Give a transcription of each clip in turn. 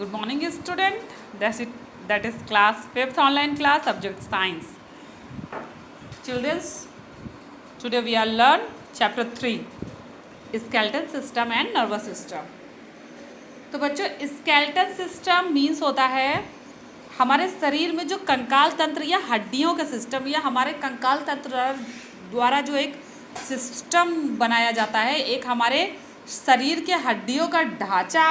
Good morning, student. That is class 5th online class, subject science. Children, today we are learn chapter 3, skeletal system and nervous system. तो बच्चों, skeletal system means होता है हमारे शरीर में जो कंकाल तंत्र या हड्डियों का सिस्टम या हमारे कंकाल तंत्र द्वारा जो एक सिस्टम बनाया जाता है, एक हमारे शरीर के हड्डियों का ढांचा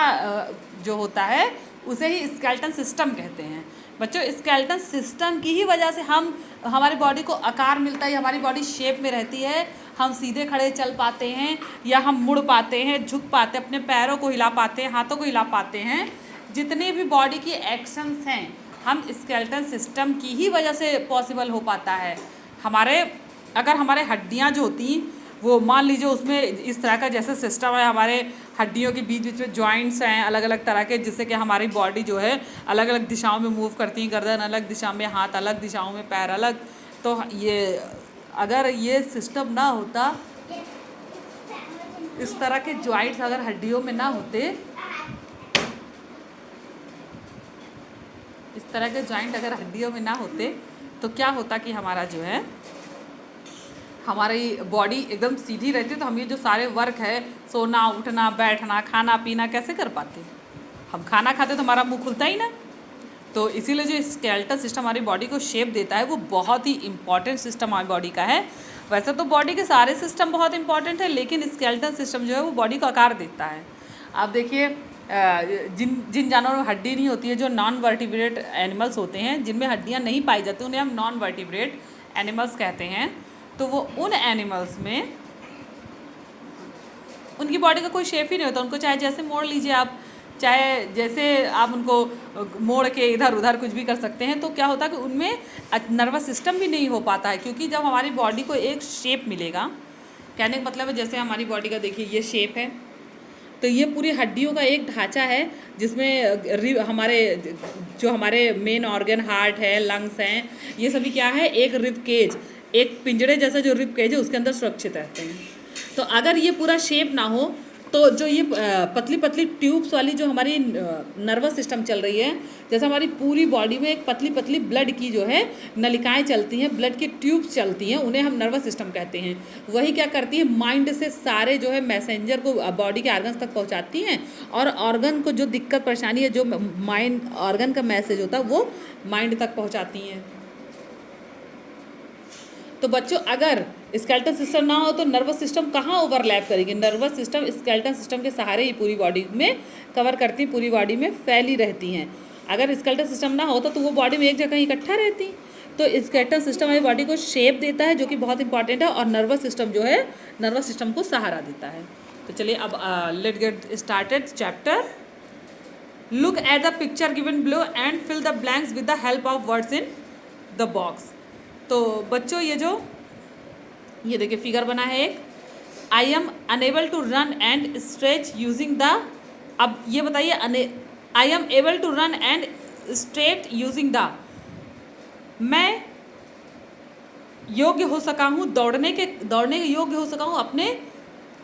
जो होता है उसे ही स्केलेटन सिस्टम कहते हैं। बच्चों, स्केलेटन सिस्टम की ही वजह से हमारी बॉडी को आकार मिलता है, हमारी बॉडी शेप में रहती है, हम सीधे खड़े चल पाते हैं या हम मुड़ पाते हैं, झुक पाते हैं, अपने पैरों को हिला पाते हैं, हाथों को हिला पाते हैं। जितने भी बॉडी की एक्शंस हैं हम स्केलेटन सिस्टम की ही वजह से पॉसिबल हो पाता है। अगर हमारे हड्डियां जो होती वो मान लीजिए उसमें इस तरह का जैसे सिस्टम है, हमारे हड्डियों के बीच बीच में जॉइंट्स हैं अलग अलग तरह के, जिससे कि हमारी बॉडी जो है अलग अलग दिशाओं में मूव करती है, गर्दन अलग दिशा में, हाथ अलग दिशाओं में, पैर अलग। तो अगर ये सिस्टम ना होता, इस तरह के जॉइंट्स अगर हड्डियों में ना होते, इस तरह के जॉइंट अगर हड्डियों में ना होते तो क्या होता कि हमारा जो है हमारी बॉडी एकदम सीधी रहती है, तो हम ये जो सारे वर्क है, सोना उठना बैठना खाना पीना कैसे कर पाते। हम खाना खाते तो हमारा मुंह खुलता ही ना। तो इसीलिए जो स्केलेटल सिस्टम हमारी बॉडी को शेप देता है वो बहुत ही इम्पॉर्टेंट सिस्टम हमारी बॉडी का है। वैसे तो बॉडी के सारे सिस्टम बहुत इंपॉर्टेंट है, लेकिन स्केलेटल सिस्टम जो है वो बॉडी को आकार देता है। आप देखिए, जिन जानवरों में हड्डी नहीं होती है, जो नॉन वर्टिब्रेट एनिमल्स होते हैं जिनमें हड्डियाँ नहीं पाई जाती, उन्हें हम नॉन वर्टिब्रेट एनिमल्स कहते हैं। तो वो उन एनिमल्स में उनकी बॉडी का कोई शेप ही नहीं होता। उनको चाहे जैसे मोड़ लीजिए आप, चाहे जैसे आप उनको मोड़ के इधर उधर कुछ भी कर सकते हैं, तो क्या होता है कि उनमें नर्वस सिस्टम भी नहीं हो पाता है। क्योंकि जब हमारी बॉडी को एक शेप मिलेगा, कहने का मतलब है जैसे हमारी बॉडी का देखिए ये शेप है, तो ये पूरी हड्डियों का एक ढांचा है जिसमें हमारे मेन ऑर्गन हार्ट है, लंग्स हैं, ये सभी क्या है, एक रिब केज, एक पिंजड़े जैसा जो रिब केज है उसके अंदर सुरक्षित रहते हैं। तो अगर ये पूरा शेप ना हो तो जो ये पतली पतली ट्यूब्स वाली जो हमारी नर्वस सिस्टम चल रही है, जैसे हमारी पूरी बॉडी में एक पतली पतली ब्लड की जो है नलिकाएं चलती हैं, ब्लड की ट्यूब्स चलती हैं, उन्हें हम नर्वस सिस्टम कहते हैं। वही क्या करती है, माइंड से सारे जो है मैसेंजर को बॉडी के ऑर्गन्स तक पहुंचाती हैं, और ऑर्गन को जो दिक्कत परेशानी है, जो माइंड ऑर्गन का मैसेज होता है वो माइंड तक पहुँचाती हैं। तो बच्चों, अगर स्केलेटल सिस्टम ना हो तो नर्वस सिस्टम कहाँ ओवरलैप करेगी। नर्वस सिस्टम स्केलेटल सिस्टम के सहारे ही पूरी बॉडी में कवर करती, पूरी बॉडी में फैली रहती हैं। अगर स्केलेटल सिस्टम ना होता तो वो बॉडी में एक जगह इकट्ठा रहती। तो स्केलेटल सिस्टम हमारी बॉडी को शेप देता है, जो कि बहुत इंपॉर्टेंट है, और नर्वस सिस्टम जो है नर्वस सिस्टम को सहारा देता है। तो चलिए अब let get started chapter. Look at the picture given below and fill the blanks with the help of words in the box. तो बच्चों, ये देखिए फिगर बना है एक, I am unable to run and stretch using the, अब ये बताइए, I am able to run and straight using the, मैं योग्य हो सका हूँ, दौड़ने के योग्य हो सका हूँ अपने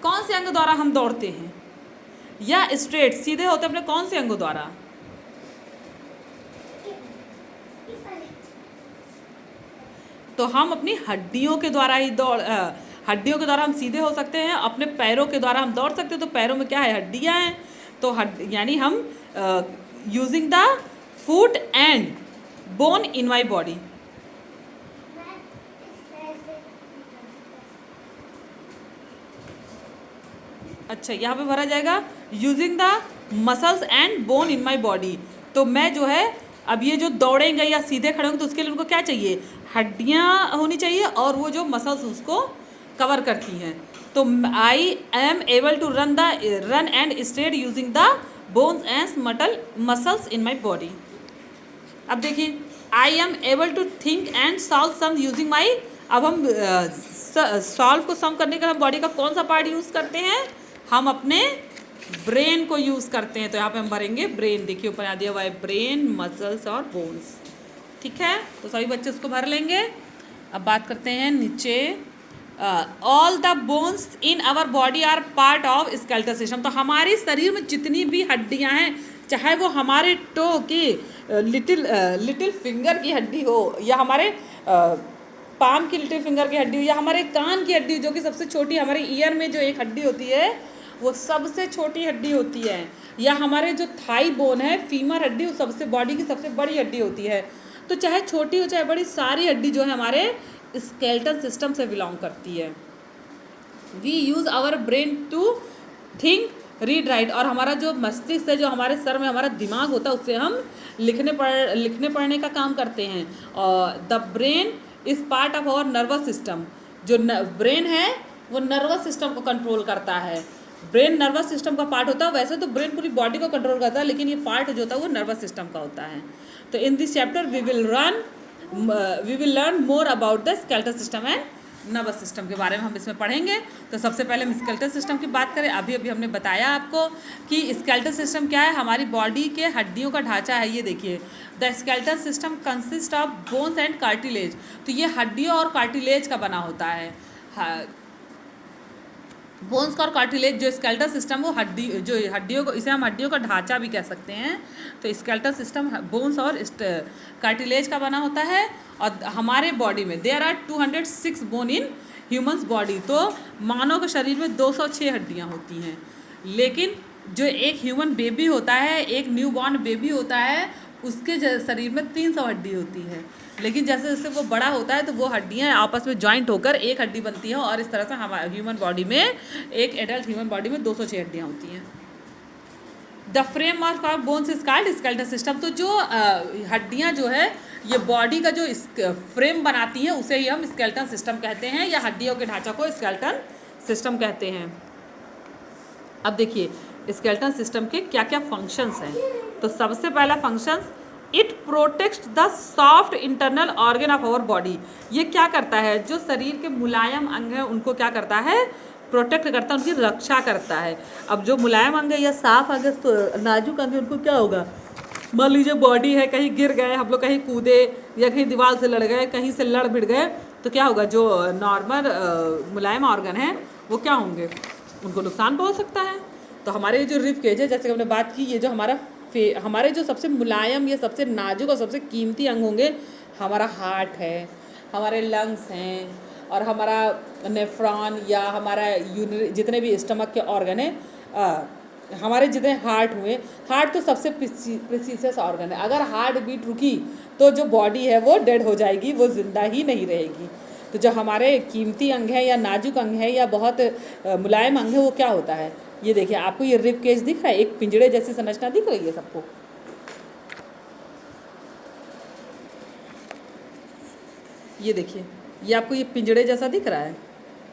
कौन से अंग द्वारा हम दौड़ते हैं, या स्ट्रेट सीधे होते अपने कौन से अंगों द्वारा। तो हम अपनी हड्डियों के द्वारा ही हड्डियों के द्वारा हम सीधे हो सकते हैं, अपने पैरों के द्वारा हम दौड़ सकते हैं। तो पैरों में क्या है, हड्डियां हैं। तो यानी हम using the foot and bone in my body. अच्छा, यहाँ पे भरा जाएगा using the muscles and bone in my body. तो मैं जो है अब ये जो दौड़ेंगे या सीधे खड़े होंगे तो उसके लिए उनको क्या चाहिए, हड्डियाँ होनी चाहिए, और वो जो मसल्स उसको कवर करती हैं। तो I am able to run and straight using the bones and muscles in my body. अब देखिए, I am able to think and solve some using my, अब हम सॉल्व को सम करने का हम बॉडी का कौन सा पार्ट यूज़ करते हैं, हम अपने ब्रेन को यूज़ करते हैं। तो यहाँ पे हम भरेंगे ब्रेन, देखिए ऊपर आ दिया हुआ है ब्रेन, मसल्स और बोन्स। ठीक है, तो सभी बच्चे उसको भर लेंगे। अब बात करते हैं नीचे, all the bones in our body are part of skeletal system. तो हमारे शरीर में जितनी भी हड्डियां हैं चाहे वो हमारे टो की लिटिल फिंगर की हड्डी हो, या हमारे पाम की लिटिल फिंगर की हड्डी हो, या हमारे कान की हड्डी जो कि सबसे छोटी, हमारे ईयर में जो एक हड्डी होती है वो सबसे छोटी हड्डी होती है, या हमारे जो थाई बोन है, फीमर हड्डी, वो सबसे बॉडी की सबसे बड़ी हड्डी होती है। तो चाहे छोटी हो चाहे बड़ी, सारी हड्डी जो है हमारे स्केलेटल सिस्टम से बिलोंग करती है। We use our brain to think, read, write, और हमारा जो मस्तिष्क है, जो हमारे सर में हमारा दिमाग होता है, उससे हम लिखने पढ़ने का काम करते हैं। और the brain is part of our nervous system. जो ब्रेन है वो नर्वस सिस्टम को कंट्रोल करता है। ब्रेन नर्वस सिस्टम का पार्ट होता है। वैसे तो ब्रेन पूरी बॉडी को कंट्रोल करता है, लेकिन ये पार्ट जो होता है वो नर्वस सिस्टम का होता है। तो in this chapter we will learn more about the skeletal system and nervous system के बारे में हम इसमें पढ़ेंगे। तो सबसे पहले हम स्केलेटल सिस्टम की बात करें। अभी हमने बताया आपको कि स्केलेटल सिस्टम क्या है। हमारी बॉडी के हड्डियों का ढांचा है। ये देखिए, the skeletal system consist of bones and cartilage. तो ये हड्डियों और कार्टिलेज का बना होता है। बोन्स का और कार्टिलेज, जो स्केलेटल सिस्टम वो हड्डियों को, इसे हम हड्डियों का ढांचा भी कह सकते हैं। तो स्केलेटल सिस्टम बोन्स और कार्टिलेज का बना होता है। और हमारे बॉडी में there are 206 bone in humans body. तो मानव के शरीर में 206 हड्डियाँ होती हैं, लेकिन जो एक ह्यूमन बेबी होता है, एक न्यू बॉर्न बेबी होता है, उसके शरीर में 300 हड्डी होती है। लेकिन जैसे जैसे वो बड़ा होता है तो वो हड्डियाँ आपस में जॉइंट होकर एक हड्डी बनती है, और इस तरह से हमारे ह्यूमन बॉडी में, एक एडल्ट ह्यूमन बॉडी में 206 हड्डियाँ होती हैं। The frame of bones is called skeletal system. तो जो हड्डियाँ जो है, ये बॉडी का जो फ्रेम बनाती हैं, उसे ही हम स्केलेटल सिस्टम कहते हैं, या हड्डियों के ढांचा को स्केलेटल सिस्टम कहते हैं। अब देखिए स्केलेटल सिस्टम के क्या क्या फंक्शंस हैं। तो सबसे पहला function, it protect the soft internal organ of our body. ये क्या करता है, जो शरीर के मुलायम अंग हैं उनको क्या करता है, प्रोटेक्ट करता है, उनकी रक्षा करता है। अब जो मुलायम अंग है या साफ अंग है, नाजुक अंग है, उनको क्या होगा, मान लीजिए बॉडी है, कहीं गिर गए हम लोग, कहीं कूदे या कहीं दीवार से लड़ गए, कहीं से लड़ भिड़ गए, तो क्या होगा, जो नॉर्मल मुलायम ऑर्गन है वो क्या होंगे, उनको नुकसान पहुँच सकता है। तो हमारे जो रिब केज है, जैसे हमने बात की, ये जो हमारे जो सबसे मुलायम या सबसे नाजुक और सबसे कीमती अंग होंगे, हमारा हार्ट है, हमारे लंग्स हैं, और हमारा नेफ्रॉन, या हमारा जितने भी स्टमक के ऑर्गन है, हमारे जितने हार्ट हुए, हार्ट तो सबसे प्रीसियस ऑर्गन है। अगर हार्ट बीट रुकी तो जो बॉडी है वो डेड हो जाएगी, वो जिंदा ही नहीं रहेगी। तो जो हमारे कीमती अंग है या नाजुक अंग है या बहुत मुलायम अंग है, वो क्या होता है, ये देखिए, आपको ये रिब केज दिख रहा है, एक पिंजड़े जैसी संरचना दिख रही है सबको। ये देखिए, ये आपको ये पिंजड़े जैसा दिख रहा है,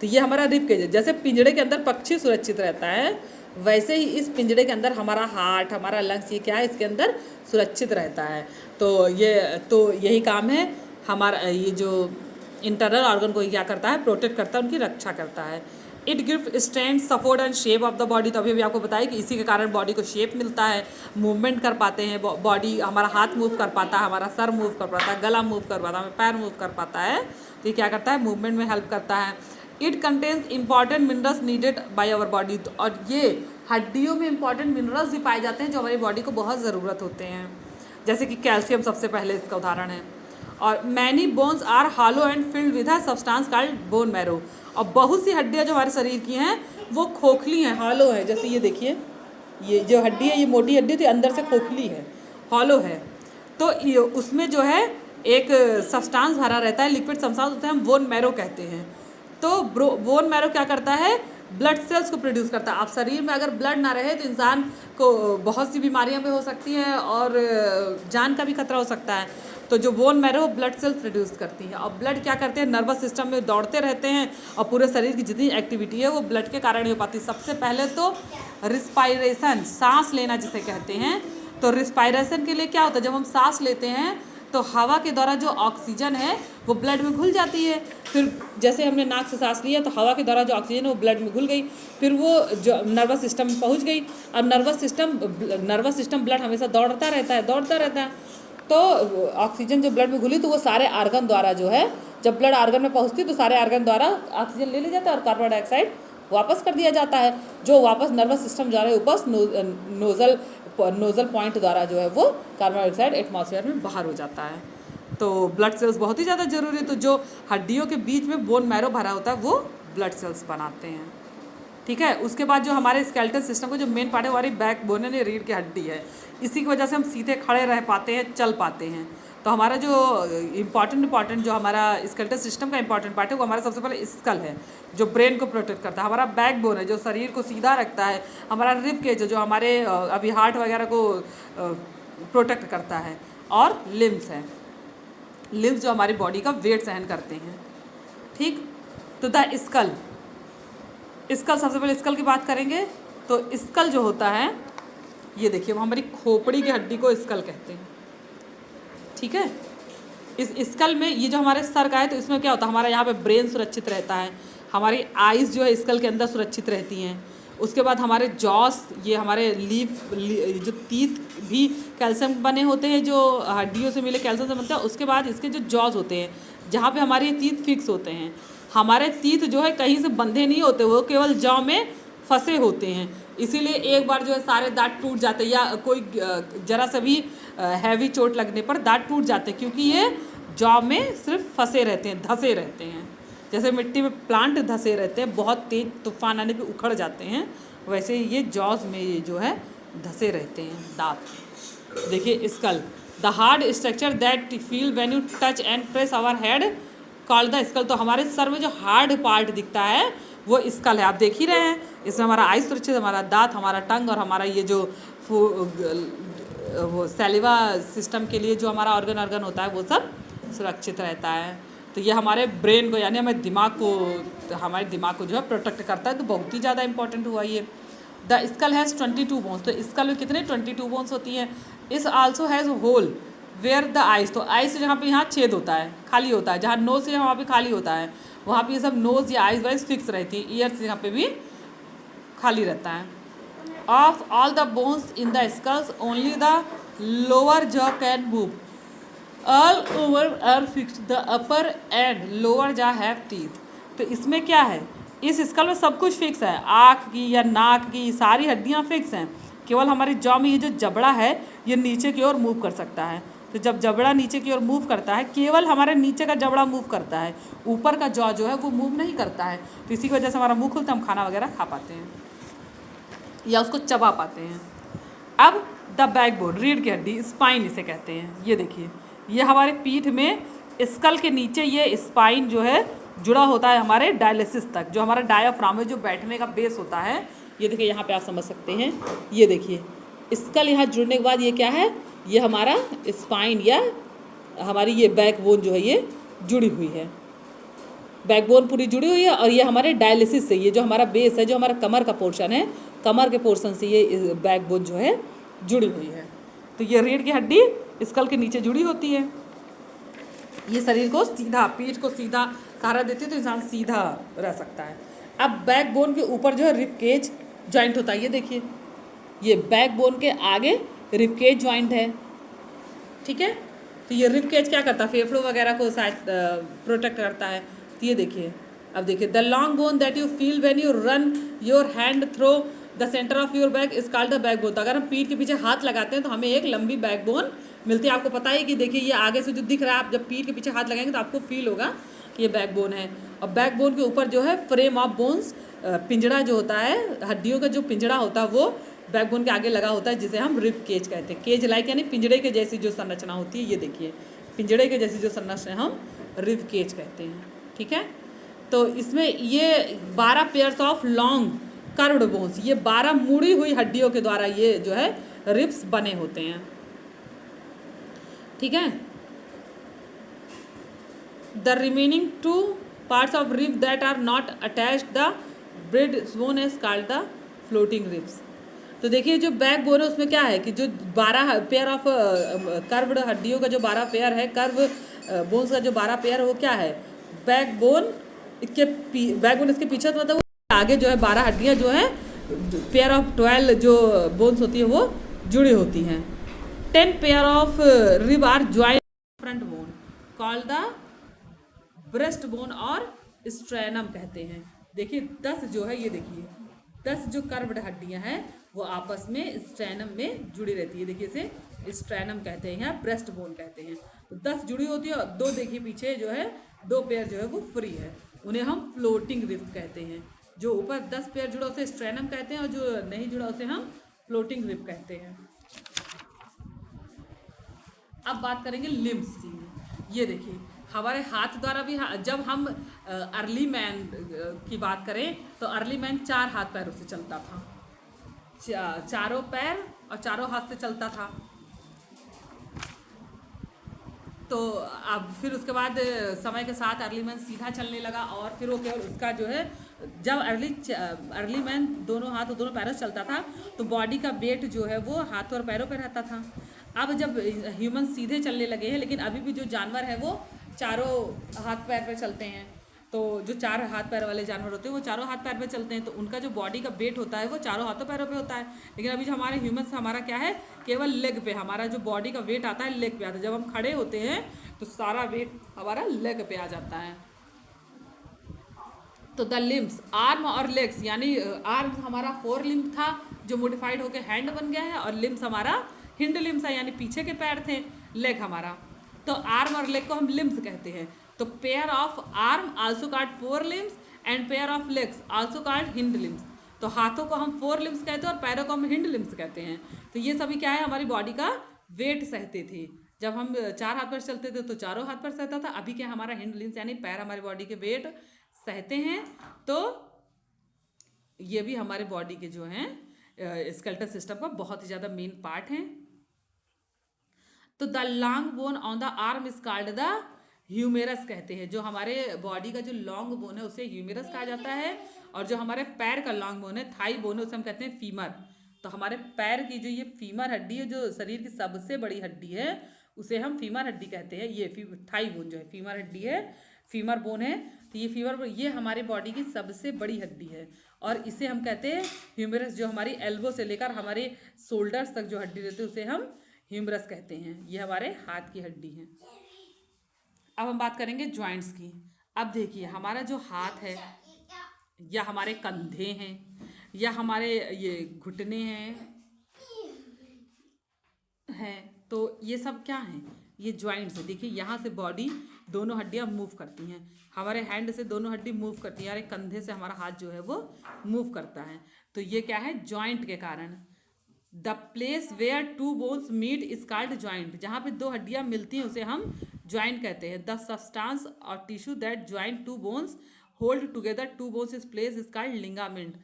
तो ये हमारा रिब केज है। जैसे पिंजड़े के अंदर पक्षी सुरक्षित रहता है, वैसे ही इस पिंजड़े के अंदर हमारा हार्ट, हमारा लंग्स, ये क्या है, इसके अंदर सुरक्षित रहता है। तो यही काम है हमारा, ये जो इंटरनल ऑर्गन को क्या करता है, प्रोटेक्ट करता है, उनकी रक्षा करता है। It give strength, support and shape of the body. तो अभी आपको बताया कि इसी के कारण बॉडी को शेप मिलता है, मूवमेंट कर पाते हैं बॉडी, हमारा हाथ मूव कर पाता है, हमारा सर मूव कर पाता है, गला मूव कर पाता है, पैर मूव कर पाता है। तो ये क्या करता है, मूवमेंट में हेल्प करता है। It contains important minerals needed by our body. और ये हड्डियों में इंपॉर्टेंट मिनरल्स भी पाए जाते हैं जो हमारी बॉडी को बहुत ज़रूरत होते हैं, जैसे कि कैल्शियम सबसे पहले इसका उदाहरण है। और many bones are hollow and filled with a substance called bone marrow. और बहुत सी हड्डियाँ जो हमारे शरीर की हैं वो खोखली हैं, हॉलो है। जैसे ये देखिए, ये जो हड्डी है, ये मोटी हड्डी थी, अंदर से खोखली है, हॉलो है। तो उसमें जो है एक सब्सटेंस भरा रहता है, लिक्विड सब्सटेंस होता है, हम बोन मैरो कहते हैं। तो बोन मैरो क्या करता है, ब्लड सेल्स को प्रोड्यूस करता है। आप शरीर में अगर ब्लड ना रहे तो इंसान को बहुत सी बीमारियां भी हो सकती हैं और जान का भी खतरा हो सकता है। तो जो bone marrow blood cells produce करती है, और ब्लड क्या करते हैं, नर्वस सिस्टम में दौड़ते रहते हैं, और पूरे शरीर की जितनी एक्टिविटी है वो ब्लड के कारण ही हो पाती है। सबसे पहले तो रिस्पायरेशन, सांस लेना जिसे कहते हैं। तो रिस्पायरेशन के लिए क्या होता है, जब हम सांस लेते हैं तो हवा के द्वारा जो ऑक्सीजन है वो ब्लड में घुल जाती है। फिर जैसे हमने नाक से सांस लिया तो हवा के द्वारा जो ऑक्सीजन है वो ब्लड में घुल गई, फिर वो जो नर्वस सिस्टम में पहुंच गई। अब नर्वस सिस्टम ब्लड हमेशा दौड़ता रहता है। तो ऑक्सीजन जो ब्लड में घुली तो वो सारे आर्गन द्वारा जो है, जब ब्लड आर्गन में पहुंचती तो सारे आर्गन द्वारा ऑक्सीजन ले लिया जाता है और कार्बन डाइऑक्साइड वापस कर दिया जाता है, जो वापस नर्वस सिस्टम जा रहे ऊपर नोजल नोजल पॉइंट द्वारा जो है वो कार्बन डाइऑक्साइड एटमॉस्फेयर में बाहर हो जाता है। तो ब्लड सेल्स बहुत ही ज़्यादा जरूरी है। तो जो हड्डियों के बीच में बोन मैरो भरा होता है वो ब्लड सेल्स बनाते हैं। ठीक है, उसके बाद जो हमारे स्केलेटल सिस्टम का जो मेन पार्ट है हमारी बैक बोन है, रीढ़ की हड्डी है। इसी की वजह से हम सीधे खड़े रह पाते हैं, चल पाते हैं। तो हमारा जो इम्पॉर्टेंट जो हमारा स्केलेटल सिस्टम का इंपॉर्टेंट पार्ट है वो हमारा सबसे पहले स्कल है, जो ब्रेन को प्रोटेक्ट करता है। हमारा बैक बोन है जो शरीर को सीधा रखता है। हमारा रिब केज जो हमारे अभी हार्ट वगैरह को प्रोटेक्ट करता है। और लिम्स है, लिम्स जो हमारी बॉडी का वेट सहन करते हैं। ठीक, तो द स्कल सबसे पहले स्कल की बात करेंगे। तो स्कल जो होता है ये देखिए, हमारी खोपड़ी की हड्डी को स्कल कहते हैं। ठीक है, इस स्कल में ये जो हमारे सर का है तो इसमें क्या होता है, हमारा यहाँ पे ब्रेन सुरक्षित रहता है, हमारी आइज़ जो है स्कल के अंदर सुरक्षित रहती हैं। उसके बाद हमारे जॉस, ये हमारे जो तीत भी कैल्शियम बने होते हैं, जो हड्डियों से मिले कैल्शियम से बनते हैं। उसके बाद इसके जो जॉज होते हैं जहाँ पे हमारे ये तीत फिक्स होते हैं। हमारे तीत जो है कहीं से बंधे नहीं होते, वो केवल जॉ में फंसे होते हैं। इसीलिए एक बार जो है सारे दांत टूट जाते हैं, या कोई जरा सा भी हैवी चोट लगने पर दांत टूट जाते हैं, क्योंकि ये जॉ में सिर्फ फंसे रहते हैं, धंसे रहते हैं। जैसे मिट्टी में प्लांट धंसे रहते हैं, बहुत तेज तूफान आने पे उखड़ जाते हैं, वैसे ये जॉज में ये जो है धंसे रहते हैं दांत। देखिए skull, the hard structure that feel when you touch and press our head called the skull. तो हमारे सर में जो हार्ड पार्ट दिखता है वो स्कल है। आप देख ही रहे हैं, इसमें हमारा आइस सुरक्षित, हमारा दांत, हमारा टंग और हमारा ये जो वो सैलिवा सिस्टम के लिए जो हमारा ऑर्गन होता है वो सब सुरक्षित रहता है। तो ये हमारे ब्रेन को, यानी हमारे दिमाग को जो है प्रोटेक्ट करता है। तो बहुत ही ज़्यादा इंपॉर्टेंट हुआ ये। The skull has 22 bones. तो स्कल में कितने 22 बोन्स होती हैं। Is also has hole where the eyes. तो आइस जहाँ पे यहाँ छेद होता है, खाली होता है, जहाँ नोज है वहाँ पे खाली होता है, वहाँ पे ये सब नोज या आइस वाइस फिक्स रहती है। ईयर्स यहाँ पे भी खाली रहता है। Of all the bones in the skulls only the lower jaw can move, all over are fixed, the upper and lower jaw have teeth. तो इसमें क्या है, इस स्कल में सब कुछ फिक्स है, आँख की या नाक की सारी हड्डियाँ फिक्स हैं। केवल हमारी जॉ में ये जो जबड़ा है ये नीचे की ओर मूव कर सकता है। तो जब जबड़ा नीचे की ओर मूव करता है, केवल हमारे नीचे का जबड़ा मूव करता है, ऊपर का जॉ जो है वो मूव नहीं करता है। तो इसी की वजह से हमारा मुंह खुलता है, हम खाना वगैरह खा पाते हैं या उसको चबा पाते हैं। अब द बैकबोन, रीढ़ की हड्डी, स्पाइन इसे कहते हैं। ये देखिए, ये हमारे पीठ में स्कल के नीचे ये स्पाइन जो है जुड़ा होता है हमारे डायलिसिस तक, जो हमारा डायाफ्राम है, जो बैठने का बेस होता है। ये देखिए यहाँ पे आप समझ सकते हैं, ये देखिए स्कल यहाँ जुड़ने के बाद ये क्या है, ये हमारा स्पाइन या हमारी ये बैकबोन जो है ये जुड़ी हुई है, बैकबोन पूरी जुड़ी हुई है। और ये हमारे डायलिसिस से, ये जो हमारा बेस है, जो हमारा कमर का पोर्शन है, कमर के पोर्शन से ये बैकबोन जो है जुड़ी हुई है। तो ये रीढ़ की हड्डी स्कल के नीचे जुड़ी होती है। ये शरीर को सीधा, पीठ को सीधा सहारा देती है, तो इंसान सीधा रह सकता है। अब बैकबोन के ऊपर जो है रिब केज जॉइंट होता है। ये देखिए, ये बैकबोन के आगे रिब केज जॉइंट है। ठीक है, तो ये रिब केज क्या करता है, फेफड़ों वगैरह को शायद प्रोटेक्ट करता है। तो ये देखिए, अब देखिए, the long bone that you feel when you run your hand through the centre of your back is called the backbone. तो अगर हम पीठ के पीछे हाथ लगाते हैं तो हमें एक लंबी बैकबोन मिलती है। आपको पता है कि देखिए ये आगे से जो दिख रहा है, आप जब पीठ के पीछे हाथ लगाएंगे तो आपको फील होगा कि ये बैकबोन है। और बैकबोन के ऊपर जो है फ्रेम ऑफ बोन्स, पिंजड़ा जो होता है, हड्डियों का जो पिंजड़ा होता है वो बैकबोन के आगे लगा होता है, जिसे हम रिब केज कहते हैं। केज लाइक यानी पिंजड़े के जैसी जो संरचना होती है, ये देखिए पिंजड़े के जैसी जो संरचना हम रिब केज कहते हैं। ठीक है, तो इसमें ये 12 pairs of long curved bones, ये 12 मुड़ी हुई हड्डियों के द्वारा ये जो है रिब्स बने होते हैं। ठीक है, the remaining 2 parts of rib that are not attached the breast bone is called the floating ribs. तो देखिए जो बैक बोन है उसमें क्या है कि जो 12 पेयर ऑफ कर्व्ड हड्डियों का जो 12 पेयर है, कर्व बोन्स का जो 12 पेयर है, वो क्या है, बैकबोन इसके पीछे, तो मतलब आगे जो है 12 हड्डियाँ जो है पेयर ऑफ 12 जो बोन्स होती है वो जुड़ी होती हैं। 10 pair of rib are joint front bone called the breast bone और स्ट्रेनम कहते हैं। देखिए 10 जो है, ये देखिए 10 जो कर्व्ड हड्डियाँ हैं वो आपस में स्ट्रैनम में जुड़ी रहती है। देखिए इसे स्ट्रैनम कहते हैं या ब्रेस्ट बोन कहते हैं। तो 10 जुड़ी होती है और 2 देखिए पीछे जो है 2 पेयर जो है वो फ्री है, उन्हें हम फ्लोटिंग रिब कहते हैं। जो ऊपर 10 पेयर जुड़ा उसे स्ट्रैनम कहते हैं और जो नहीं जुड़ा उसे हम फ्लोटिंग रिब कहते हैं। अब बात करेंगे लिम्स की। ये देखिए हमारे हाथ द्वारा भी जब हम अर्ली मैन की बात करें तो अर्ली मैन 4 हाथ पैरों से चलता था, चारों पैर और चारों हाथ से चलता था। तो अब फिर उसके बाद समय के साथ अर्ली मैन सीधा चलने लगा और फिर वो केवल उसका जो है जब अर्ली मैन दोनों हाथ और दोनों पैरों से चलता था तो बॉडी का वेट जो है वो हाथ और पैरों पर रहता था। अब जब ह्यूमन सीधे चलने लगे हैं, लेकिन अभी भी जो जानवर है वो चारों हाथ पैर पर चलते हैं। तो जो 4 हाथ पैर वाले जानवर होते हैं वो चारों हाथ पैर पे चलते हैं, तो उनका जो बॉडी का वेट होता है वो चारों हाथों पैरों पे होता है। लेकिन अभी जो हमारे ह्यूमंस हमारा क्या है, केवल लेग पे हमारा जो बॉडी का वेट आता है लेग पे आता है। जब हम खड़े होते हैं तो सारा वेट हमारा लेग पे आ जाता है। तो द लिम्स आर्म और लेग्स, यानी आर्म हमारा 4 लिम्ब था जो मोडिफाइड होकर हैंड बन गया है, और लिम्स हमारा हिंड लिम्स है यानी पीछे के पैर थे, लेग हमारा। तो आर्म और लेग को हम लिम्स कहते हैं। तो pair of arm also called 4 limbs and pair of legs also called hind limbs. तो हाथों को हम 4 लिम्स कहते हैं और पैरों को हम हिंड लिम्स कहते हैं। तो ये सभी क्या है, हमारी बॉडी का वेट सहते थे। जब हम 4 हाथ पर चलते थे तो चारों हाथ पर सहता था, अभी क्या हमारा हिंड लिम्स यानी पैर हमारी बॉडी के वेट सहते हैं। तो ये भी हमारे बॉडी के जो हैं स्केलेटल सिस्टम का बहुत ही ज़्यादा मेन पार्ट हैं। तो the long bone on the arm is called the humerus कहते हैं। जो हमारे बॉडी का जो लॉन्ग बोन है उसे ह्यूमेरस कहा जाता है, और जो हमारे पैर का लॉन्ग बोन है, थाई बोन है, उसे हम कहते हैं फीमर। तो हमारे पैर की जो ये फीमर हड्डी है, जो शरीर की सबसे बड़ी हड्डी है, उसे हम फीमर हड्डी कहते हैं। ये थाई बोन जो है फीमर हड्डी है, फीमर बोन है। तो ये फीमर ये हमारे बॉडी की सबसे बड़ी हड्डी है और इसे हम कहते हैं ह्यूमेरस। जो हमारी एल्बो से लेकर हमारे शोल्डर्स तक जो हड्डी रहती है उसे हम ह्यूमरस कहते हैं। ये हमारे हाथ की हड्डी है। अब हम बात करेंगे जॉइंट्स की। अब देखिए हमारा जो हाथ है, या हमारे कंधे हैं, या हमारे ये घुटने हैं, तो ये सब क्या हैं, ये जॉइंट्स है। देखिए यहाँ से बॉडी दोनों हड्डियाँ मूव करती हैं, हमारे हैंड से दोनों हड्डी मूव करती है, यानी कंधे से हमारा हाथ जो है वो मूव करता है। तो ये क्या है, जॉइंट के कारण। The place where 2 bones meet is called joint. जहाँ पे 2 हड्डियाँ मिलती हैं उसे हम जॉइंट कहते हैं। द सब्सटेंस और tissue that joint 2 bones hold together 2 bones is place is called ligament.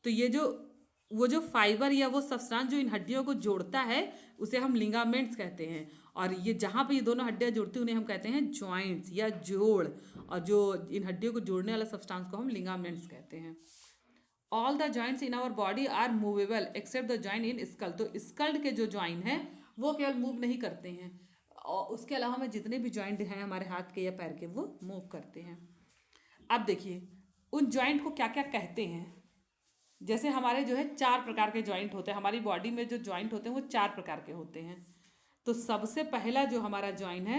तो ये जो फाइबर या वो सब्सटेंस जो इन हड्डियों को जोड़ता है उसे हम लिगामेंट्स कहते हैं। और ये जहाँ पे ये दोनों हड्डियाँ जुड़ती हैं उन्हें हम कहते हैं जॉइंट्स या जोड़, और जो इन हड्डियों को जोड़ने वाला सब्सटेंस को हम लिगामेंट्स कहते हैं। All the joints in our body are movable except the joint in skull. तो स्कल के जो जॉइंट हैं वो केवल मूव नहीं करते हैं, और उसके अलावा हमें जितने भी जॉइंट हैं हमारे हाथ के या पैर के वो मूव करते हैं। अब देखिए उन जॉइंट को क्या क्या कहते हैं। जैसे हमारे जो है 4 प्रकार के जॉइंट होते हैं, हमारी बॉडी में जो जॉइंट होते हैं वो 4 प्रकार के होते हैं। तो सबसे पहला जो हमारा जॉइंट है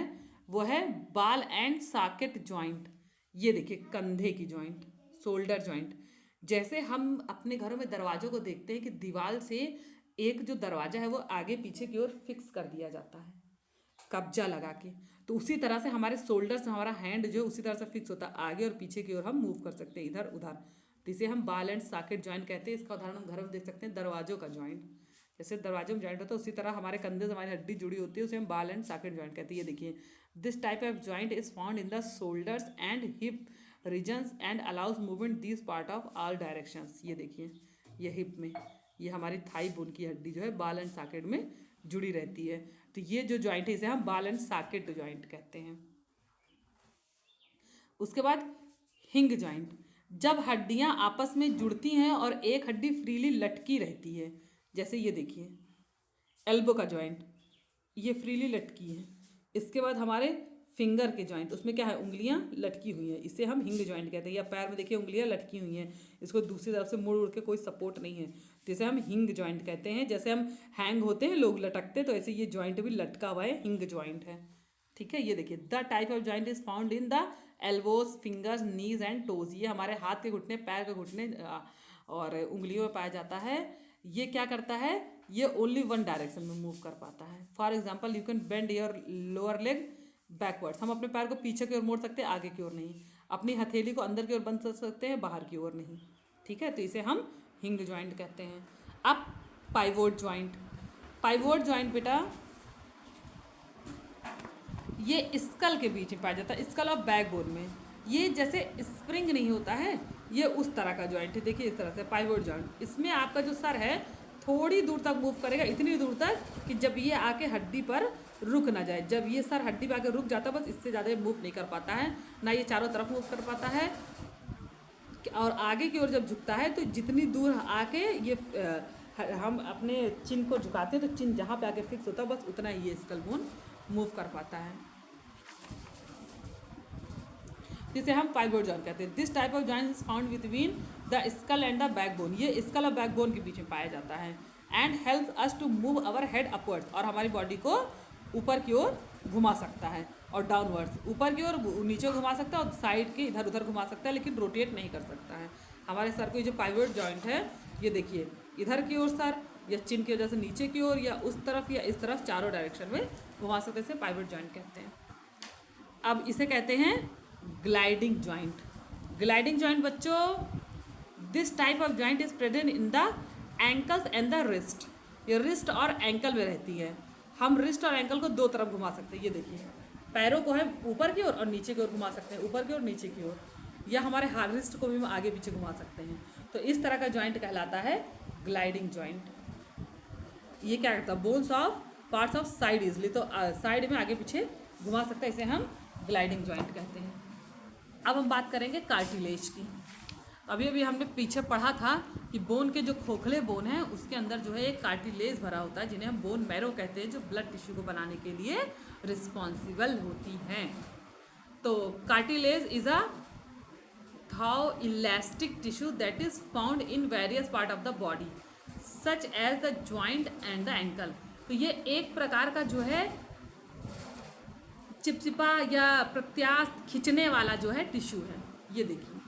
वो है बाल एंड सॉकेट जॉइंट। ये देखिए कंधे की जॉइंट, शोल्डर जॉइंट। जैसे हम अपने घरों में दरवाजों को देखते हैं कि दीवार से एक जो दरवाजा है वो आगे पीछे की ओर फिक्स कर दिया जाता है कब्जा लगा के, तो उसी तरह से हमारे शोल्डर से हमारा हैंड जो है उसी तरह से फिक्स होता है, आगे और पीछे की ओर हम मूव कर सकते हैं इधर उधर। तो इसे हम बाल एंड सॉकेट जॉइंट कहते हैं। इसका उदाहरण हम घर में देख सकते हैं दरवाजों का जॉइंट। जैसे दरवाजों में जॉइंट होता है उसी तरह हमारे कंधे से हमारी हड्डी जुड़ी होती है, उसे हम बाल एंड सॉकेट जॉइंट कहते हैं। ये देखिए this type of joint is found in the shoulders and hip regions and allows movement this part of all directions. ये देखिए ये हिप में, ये हमारी थाई बोन की हड्डी जो है बाल एंड सॉकेट में जुड़ी रहती है। तो ये जो जॉइंट है इसे हम बाल एंड सॉकेट जॉइंट कहते हैं। उसके बाद हिंग जॉइंट। जब हड्डियां आपस में जुड़ती हैं और एक हड्डी फ्रीली लटकी रहती है, जैसे ये देखिए एल्बो का जॉइंट, ये फ्रीली लटकी है। इसके बाद हमारे फिंगर के जॉइंट, उसमें क्या है, उंगलियां लटकी हुई हैं, इसे हम हिंग जॉइंट कहते हैं। या पैर में देखिए उंगलियां लटकी हुई हैं, इसको दूसरी तरफ से मुड़ उड़ के कोई सपोर्ट नहीं है, तो इसे हम हिंग जॉइंट कहते हैं। जैसे हम हैंग होते हैं लोग लटकते, तो ऐसे ये जॉइंट भी लटका हुआ है, हिंग जॉइंट है। ठीक है, ये देखिए the type of joint is found in the elbows fingers knees and toes. ये हमारे हाथ के घुटने, पैर के घुटने और उंगलियों में पाया जाता है। ये क्या करता है, ये ओनली वन डायरेक्शन में मूव कर पाता है। For example you can bend your lower leg backwards, हम अपने पैर को पीछे की ओर मोड़ सकते हैं, आगे की ओर नहीं। अपनी हथेली को अंदर की ओर बंद कर सकते हैं, बाहर की ओर नहीं। ठीक है, तो इसे हम हिंग जॉइंट कहते हैं। अब पाइवोट जॉइंट, पाइवोट जॉइंट बेटा ये स्कल के बीच में पाया जाता है, स्कल और बैकबोन में। ये जैसे स्प्रिंग नहीं होता है, ये उस तरह का जॉइंट है। देखिए इस तरह से पाइवोट जॉइंट, इसमें आपका जो सर है थोड़ी दूर तक मूव करेगा, इतनी दूर तक कि जब ये आके हड्डी पर रुक ना जाए। जब ये सर हड्डी पर आके रुक जाता है बस, इससे ज़्यादा मूव नहीं कर पाता है, ना ये चारों तरफ मूव कर पाता है। और आगे की ओर जब झुकता है तो जितनी दूर आके ये हम अपने चिन को झुकाते हैं तो चिन जहाँ पे आके फिक्स होता है बस उतना ही ये स्कल बोन मूव कर पाता है, जिसे हम पाइवोट जॉइंट कहते हैं। This type of joint is found between the skull and the backbone, ये स्कल और बैकबोन के बीच में पाया जाता है। And help us to move our head upwards, और हमारी बॉडी को ऊपर की ओर घुमा सकता है, और डाउनवर्ड्स ऊपर की ओर नीचे घुमा सकता है, और साइड के इधर उधर घुमा सकता है, लेकिन रोटेट नहीं कर सकता है। हमारे सर को जो पाइवोट जॉइंट है ये देखिए, इधर की ओर सर या चिन की वजह से नीचे की ओर या उस तरफ या इस तरफ चारों डायरेक्शन में घुमा सकते हैं, इसे पाइवोट जॉइंट कहते हैं। अब इसे कहते हैं ग्लाइडिंग जॉइंट। ग्लाइडिंग जॉइंट बच्चों, this type of joint is present in the ankles and the wrist, ये रिस्ट और एंकल में रहती है। हम रिस्ट और एंकल को दो तरफ घुमा सकते हैं, ये देखिए पैरों को हम ऊपर की ओर और नीचे की ओर घुमा सकते हैं, ऊपर की ओर नीचे की ओर, या हमारे हाथ रिस्ट को भी हम आगे पीछे घुमा सकते हैं। तो इस तरह का जॉइंट कहलाता है ग्लाइडिंग जॉइंट। ये क्या करता है, bones of parts of side easily, तो साइड में आगे पीछे घुमा सकता है, इसे हम ग्लाइडिंग जॉइंट कहते हैं। अब हम बात करेंगे कार्टिलेज की। अभी अभी हमने पीछे पढ़ा था कि बोन के जो खोखले बोन हैं उसके अंदर जो है एक कार्टिलेज भरा होता है, जिन्हें हम बोन मैरो कहते हैं, जो ब्लड टिश्यू को बनाने के लिए रिस्पॉन्सिबल होती हैं। तो cartilage is a tough elastic tissue that is found in various part of the body such as the joint and the ankle. तो ये एक प्रकार का जो है चिपचिपा या प्रत्यास्थ खींचने वाला जो है टिश्यू है। ये देखिए,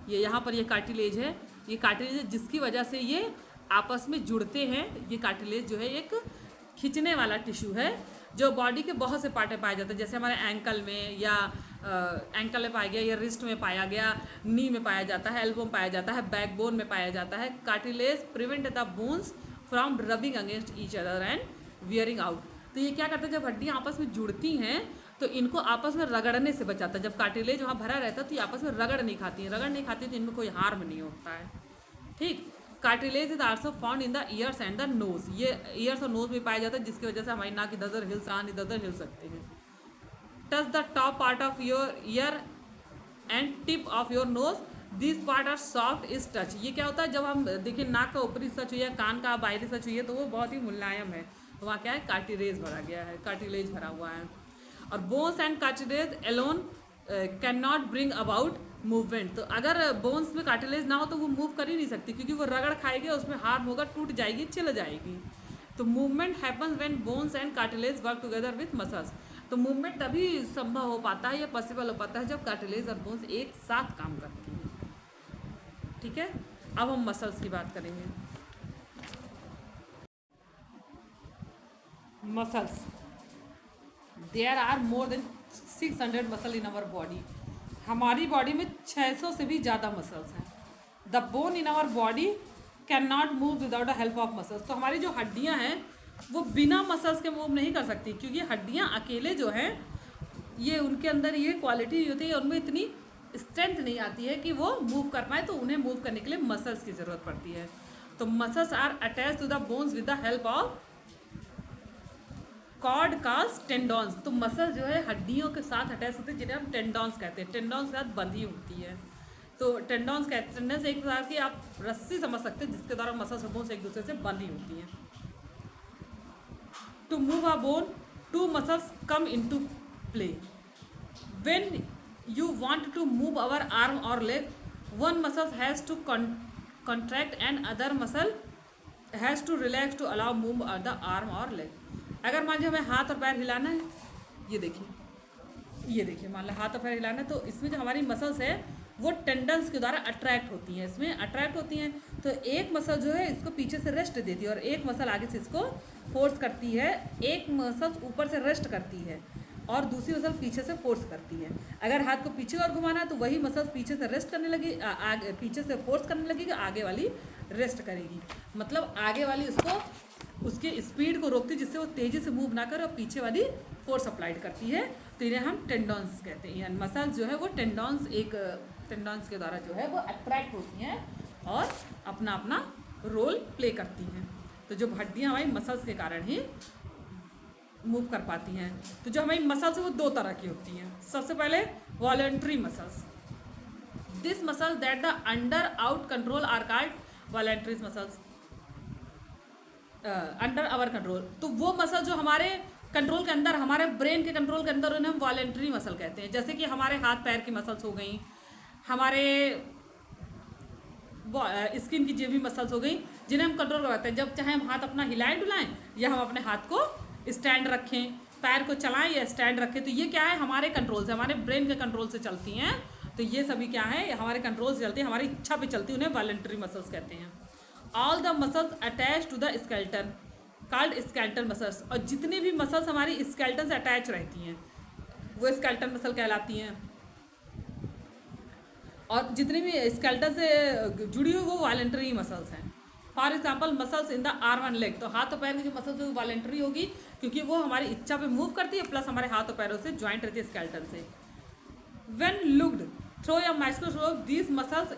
ये यहाँ पर ये कार्टिलेज है, ये कार्टिलेज है जिसकी वजह से ये आपस में जुड़ते हैं। ये कार्टिलेज जो है एक खींचने वाला टिश्यू है जो बॉडी के बहुत से पार्ट में पाया जाता है, जैसे हमारे एंकल में या एंकल में पाया गया, या रिस्ट में पाया गया, नी में पाया जाता है, एल्बो में पाया जाता है, बैकबोन में पाया जाता है। Cartilage prevent the bones from rubbing against each other and wearing out. तो ये क्या करता है, जब हड्डियाँ आपस में जुड़ती हैं तो इनको आपस में रगड़ने से बचाता है। जब कार्टिलेज वहाँ भरा रहता है तो ये आपस में रगड़ नहीं खाती हैं, तो इनमें कोई हार्म नहीं होता है। ठीक, cartilage is also found in the years and the nose, ये ईयर्स और नोज में पाया जाता है, जिसकी वजह से हमारी नाक इधर उधर हिल, कान इधर उधर हिल सकते हैं। Touch the top part of your ear and tip of your nose, this part are soft is touch. ये क्या होता है, जब हम देखिए नाक का ऊपरी सच हुई है, कान का बाहरी सच हुई है, तो वो बहुत ही मुलायम है, तो वहाँ क्या है, कार्टिलेज भरा गया है, कार्टिलेज भरा हुआ है। और bones and cartilage alone can not bring about movement. तो अगर बोन्स में कार्टिलेज ना हो तो वो मूव कर ही नहीं सकती, क्योंकि वो रगड़ खाएगी, उसमें हार्म होगा, टूट जाएगी, चल जाएगी। तो movement happens when bones and cartilage work together with muscles. तो मूवमेंट तभी संभव हो पाता है या पॉसिबल हो पाता है जब कार्टिलेज और बोन्स एक साथ काम करती हैं। ठीक है, अब हम मसल्स की बात करेंगे। Muscles, there are more than 600 muscle in our body. हमारी बॉडी में 600 से भी ज़्यादा मसल्स हैं। The bone in our body can not move without the help of muscles. तो हमारी जो हड्डियां हैं वो बिना मसल्स के मूव नहीं कर सकती, क्योंकि हड्डियां अकेले जो हैं ये उनके अंदर ये क्वालिटी होती है, उनमें इतनी स्ट्रेंथ नहीं आती है कि वो मूव कर पाए, तो उन्हें मूव करने के लिए मसल्स की ज़रूरत पड़ती है। तो muscles are attach to the bones with the help of cord calls tendons. तो मसल जो है हड्डियों के साथ अटैच होते हैं, जिन्हें हम टेंडॉन्स कहते हैं, टेंडॉन्स के साथ बंधी होती है। तो टेंडॉन्स कहते हैं, टेंडॉन्स एक प्रकार की आप रस्सी समझ सकते हैं जिसके द्वारा मसल्स और बोन्स एक दूसरे से बंधी होती हैं। To move a bone, two muscles come into play. When you want to move our arm or leg, one muscle has to contract and other muscle has to relax to allow move the arm or leg. अगर मान लीजिए हमें हाथ और पैर हिलाना है, ये देखिए मान लो हाथ और पैर हिलाना है, तो इसमें जो हमारी मसल्स है वो टेंडन्स के द्वारा अट्रैक्ट होती हैं, इसमें अट्रैक्ट होती हैं। तो एक मसल जो है इसको पीछे से रेस्ट देती है और एक मसल आगे से इसको फोर्स करती है। एक मसल ऊपर से रेस्ट करती है और दूसरी मसल पीछे से फोर्स करती है। अगर हाथ को पीछे और घुमाना है तो वही मसल पीछे से रेस्ट करने लगी, आगे पीछे से फोर्स करने लगेगी, आगे वाली रेस्ट करेगी। मतलब आगे वाली उसको उसके स्पीड को रोकती है जिससे वो तेज़ी से मूव ना करे और पीछे वाली फोर्स अप्लाइड करती है। तो इन्हें हम टेंडॉन्स कहते हैं। यानी मसल जो है वो टेंडॉन्स के द्वारा जो है वो अट्रैक्ट होती हैं और अपना अपना रोल प्ले करती हैं। तो जो हड्डियाँ हमारी मसल्स के कारण ही मूव कर पाती हैं। तो जो हमारी मसल्स है वो दो तरह की होती हैं। सबसे पहले voluntary muscles, this muscle that the under out control are called voluntary muscles under our control. तो वो मसल जो हमारे कंट्रोल के अंदर, हमारे ब्रेन के कंट्रोल के अंदर, उन्हें हम वॉलंटरी मसल कहते हैं। जैसे कि हमारे हाथ पैर की मसल्स हो गई, हमारे स्किन की जो भी मसल्स हो गई जिन्हें हम कंट्रोल करवाते हैं। जब चाहे हम हाथ अपना हिलाएं डुलाएं या हम अपने हाथ को स्टैंड रखें, पैर को चलाएं या स्टैंड रखें, तो ये क्या है, हमारे कंट्रोल से, हमारे ब्रेन के कंट्रोल से चलती हैं। तो ये सभी क्या है, हमारे कंट्रोल से चलती है, हमारी इच्छा पे चलती है, उन्हें वॉलंटरी मसल्स कहते हैं। All the muscles attach to the skeleton called skeleton muscles. और जितनी भी मसल्स हमारी स्केलेटन से अटैच रहती हैं वो स्केलेटन मसल कहलाती हैं। और जितनी भी स्केलेटन से जुड़ी हुई वो वॉलंटरी मसल्स हैं। For example muscles in the arm and leg, तो हाथ और पैर की जो मसल्स है वो वॉलंटरी होगी क्योंकि वो हमारी इच्छा पे मूव करती है, प्लस हमारे हाथ और पैरों से ज्वाइंट रहती है स्केलेटन से। When looked through a microscope these muscles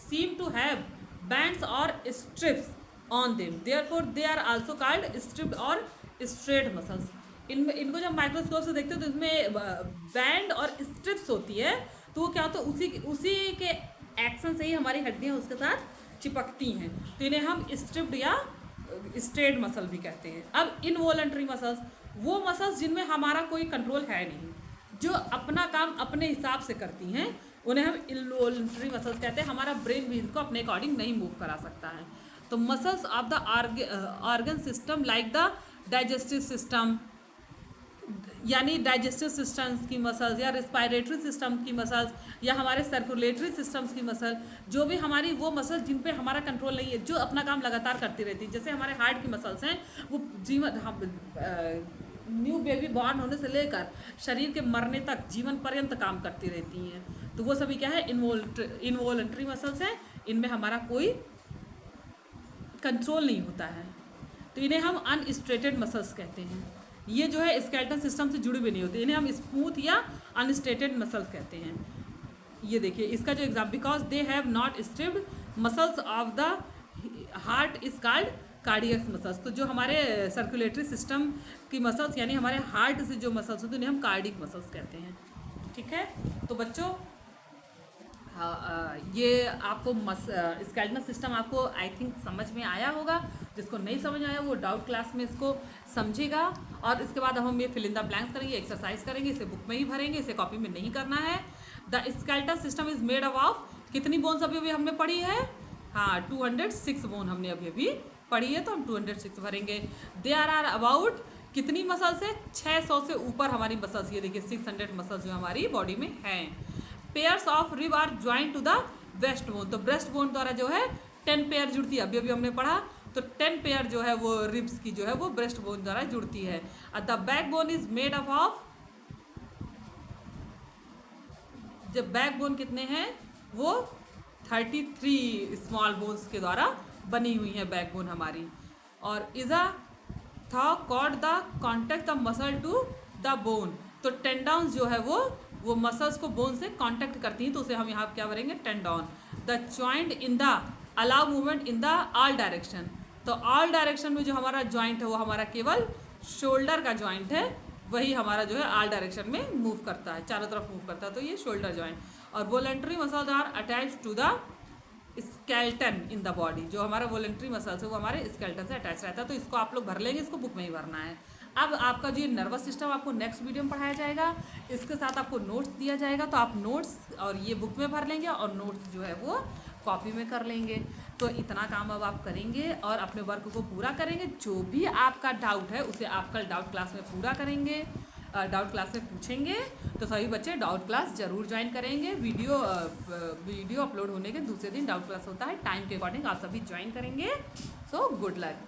seem to have bands और strips on them, therefore they are also called striped और स्ट्रेट मसल्स। इनको जब माइक्रोस्कोप से देखते हो तो इसमें बैंड और स्ट्रिप्स होती है। तो वो क्या होता है, उसी के एक्शन से ही हमारी हड्डियाँ उसके साथ चिपकती हैं। तो इन्हें हम स्ट्रिप्ड या स्ट्रेट मसल भी कहते हैं। अब इनवॉलंटरी मसल्स, वो मसल्स जिनमें हमारा कोई कंट्रोल है नहीं, जो अपना काम अपने हिसाब से करती हैं, उन्हें हम इनवॉलंटरी मसल्स कहते हैं। हमारा ब्रेन भी इनको अपने अकॉर्डिंग नहीं मूव करा सकता है। तो muscles of the organ system like the digestive system, यानी डाइजेस्टिव सिस्टम्स की मसल्स या रिस्पायरेटरी सिस्टम की मसल्स या हमारे सर्कुलेटरी सिस्टम्स की मसल, जो भी हमारी वो मसल्स जिन पे हमारा कंट्रोल नहीं है, जो अपना काम लगातार करती रहती है। जैसे हमारे हार्ट की मसल्स हैं, वो न्यू बेबी बॉर्न होने से लेकर शरीर के मरने तक जीवन पर्यंत काम करती रहती हैं। तो वो सभी क्या है, इनवॉलंटरी मसल्स हैं, इनमें हमारा कोई कंट्रोल नहीं होता है। तो इन्हें हम अनस्ट्रेटेड मसल्स कहते हैं। ये जो है स्केलेटन सिस्टम से जुड़ी भी नहीं होती, इन्हें हम स्मूथ या अनस्ट्रेटेड मसल्स कहते हैं। ये देखिए इसका जो exam, because they have not striped muscles of the heart is called cardiac muscles. तो जो हमारे सर्कुलेटरी सिस्टम की मसल्स यानी हमारे हार्ट से जो मसल्स होती हैं उन्हें हम कार्डिक मसल्स कहते हैं। ठीक है, तो बच्चों ये आपको स्केलेटन सिस्टम आपको आई थिंक समझ में आया होगा। जिसको नहीं समझ आया वो डाउट क्लास में इसको समझेगा। और इसके बाद हम ये फिल इन द ब्लैंक्स करेंगे, एक्सरसाइज करेंगे, इसे बुक में ही भरेंगे, इसे कॉपी में नहीं करना है। The skeleton system is made up of, कितनी बोन्स अभी हमने पढ़ी है, हाँ 206 बोन हमने अभी पढ़ी है, तो हम 206 भरेंगे। दे आर अबाउट, कितनी मसल्स है, 600 से ऊपर हमारी मसल्स, ये देखिए 600 मसल्स जो हमारी बॉडी में हैं। Pairs of rib are joint to the breast bone, तो ब्रेस्ट बोन द्वारा जो है 10 पेयर जुड़ती है, अभी हमने पढ़ा। तो 10 पेयर जो है वो रिब्स की जो है वो ब्रेस्ट बोन द्वारा जुड़ती है। The back bone is made up of, जब बैक बोन कितने हैं, वो 33 स्मॉल बोन्स के द्वारा बनी हुई है बैक बोन हमारी। और is a the cord the contact the muscle to the bone, तो टेंडॉन्स जो है वो मसल्स को बोन से कांटेक्ट करती हैं, तो उसे हम यहाँ क्या भरेंगे, tendon. The joint in the allow movement in the all direction, तो ऑल डायरेक्शन में जो हमारा ज्वाइंट है वो हमारा केवल शोल्डर का ज्वाइंट है, वही हमारा जो है ऑल डायरेक्शन में मूव करता है, चारों तरफ मूव करता है, तो ये शोल्डर ज्वाइंट। और voluntary muscles are attach to the skeleton in the body, जो हमारा वॉलंटरी मसल्स है वो हमारे स्केलेटन से अटैच रहता है। तो इसको आप लोग भर लेंगे, इसको बुक में ही भरना है। अब आपका जो ये नर्वस सिस्टम आपको नेक्स्ट वीडियो में पढ़ाया जाएगा, इसके साथ आपको नोट्स दिया जाएगा, तो आप नोट्स और ये बुक में भर लेंगे और नोट्स जो है वो कॉपी में कर लेंगे। तो इतना काम अब आप करेंगे और अपने वर्क को पूरा करेंगे। जो भी आपका डाउट है उसे आप कल डाउट क्लास में पूरा करेंगे। डाउट क्लास में पूछेंगे तो सभी बच्चे डाउट क्लास ज़रूर ज्वाइन करेंगे। वीडियो अपलोड होने के दूसरे दिन डाउट क्लास होता है, टाइम के अकॉर्डिंग आप सभी ज्वाइन करेंगे। So good luck.